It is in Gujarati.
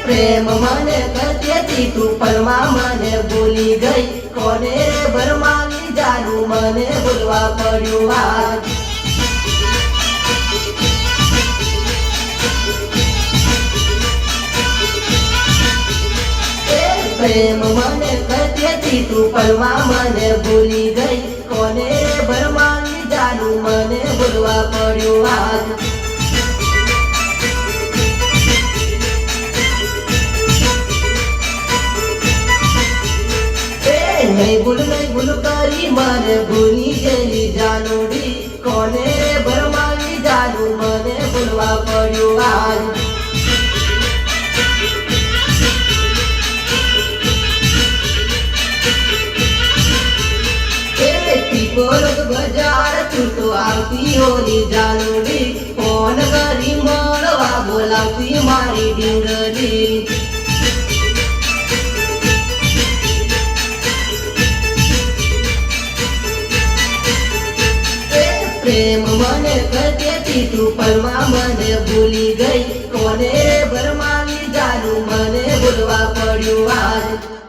પ્રેમ મને કરતી તું પલમાં મને ભૂલી ગઈ કોને ભરમાવી જાનું મને ભૂલવા પડ્યું આજ પ્રેમ મને કરતી તું પલમાં મને ભૂલી ગઈ કોને ભરમાવી જાનું મને ભૂલવા પડ્યું આજ नहीं भूल करी मन भूली गेली जानोडी कोने भरमावी जानू मने भूलवा पड्यो आज टिकोरक बजार तू तो आवती होली जानोडी फोन करी मळवा बोलावती मारी डिंगली प्रेम મને કરતી તું પલમાં મને ભૂલી ગઈ કોને ભરમાવી જાનું મને ભૂલવા પડ્યું આજ